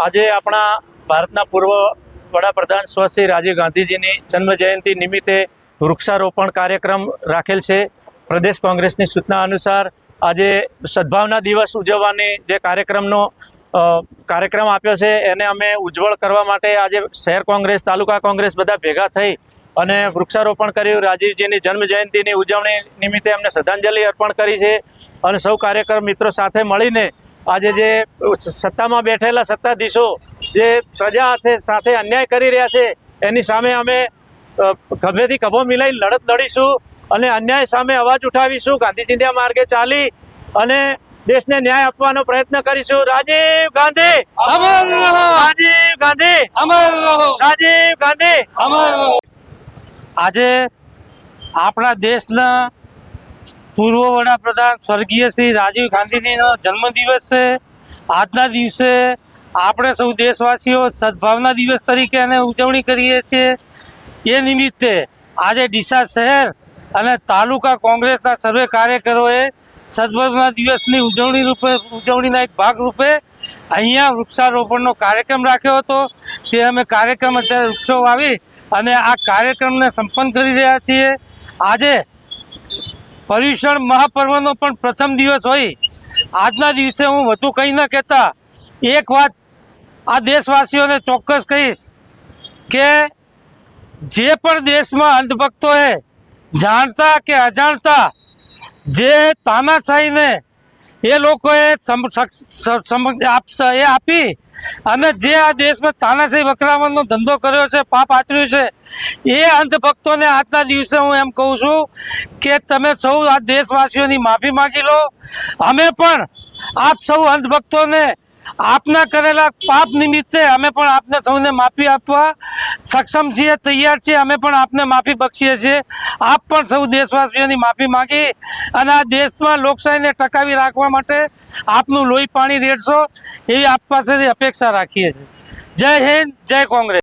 આજે આપણા ભારતના પૂર્વ વડાપ્રધાન શ્રી રાજીવ ગાંધીજીની જન્મ જયંતિ નિમિત્તે વૃક્ષારોપણ કાર્યક્રમ રાખેલ છે। પ્રદેશ કોંગ્રેસની સૂચના અનુસાર આજે સદભાવના દિવસ ઉજવવાની જે કાર્યક્રમ આપ્યો છે એને અમે ઉજ્જવળ કરવા માટે આજે શહેર કોંગ્રેસ, તાલુકા કોંગ્રેસ બધા ભેગા થઈ અને વૃક્ષારોપણ કર્યું। રાજીવજીની જન્મ જયંતિની ઉજવણી નિમિત્તે અમને શ્રદ્ધાંજલિ અર્પણ કરી છે અને સૌ કાર્યકર મિત્રો સાથે મળીને આજે જે સત્તામાં બેઠેલા સત્તાધીશો જે પ્રજા સાથે અન્યાય કરી રહ્યા છે એની સામે અમે ખભેથી ખભો મિલાઈ લડત લડીશું અને અન્યાય સામે અવાજ ઉઠાવીશું। ગાંધીજીના માર્ગે ચાલી અને દેશને ન્યાય આપવાનો પ્રયત્ન કરીશું। રાજીવ ગાંધી અમર રહો, રાજીવ ગાંધી અમર રહો, રાજીવ ગાંધી અમર રહો। આજે આપણા દેશના પૂર્વ વડાપ્રધાન સ્વર્ગીય શ્રી રાજીવ ગાંધીજીનો જન્મદિવસ છે। આજના દિવસે આપણે સૌ દેશવાસીઓ સદભાવના દિવસ તરીકે એને ઉજવણી કરીએ છીએ। એ નિમિત્તે આજે ડીસા શહેર અને તાલુકા કોંગ્રેસના સર્વે કાર્યકરોએ સદભાવના દિવસની ઉજવણીના એક ભાગરૂપે અહીંયા વૃક્ષારોપણનો કાર્યક્રમ રાખ્યો હતો। તે અમે કાર્યક્રમ અત્યારે વૃક્ષો વાવી અને આ કાર્યક્રમને સંપન્ન કરી રહ્યા છીએ। આજે પર્યુષણ મહાપર્વનો પણ પ્રથમ દિવસ હોય આજના દિવસે હું વધુ કંઈ ન કહેતા એક વાત આ દેશવાસીઓને ચોક્કસ કહીશ કે જે પણ દેશમાં અંધભક્તોએ જાણતા કે અજાણતા જે તાનાશાહીને એ લોકોએ આપી અને જે આ દેશમાં તાનાશાહી વકરાવાનો ધંધો કર્યો છે, પાપ આચર્યું છે, એ અંધભક્તોને આજના દિવસે હું એમ કહું છું કે તમે સૌ આ દેશવાસીઓની માફી માગી લો। અમે પણ આપ સૌ અંધભક્તોને આપના કરેલા પાપ નિમિત્તે અમે પણ આપને સૌને માફી આપવા સક્ષમ છીએ, તૈયાર છીએ। અમે પણ આપને માફી બક્ષીએ છીએ। આપ પણ સૌ દેશવાસીઓની માફી માગી અને આ દેશમાં લોકશાહીને ટકાવી રાખવા માટે આપનું લોહી પાણી રેડશો એવી આપ પાસેથી અપેક્ષા રાખીએ છીએ। જય હિન્દ, જય કોંગ્રેસ।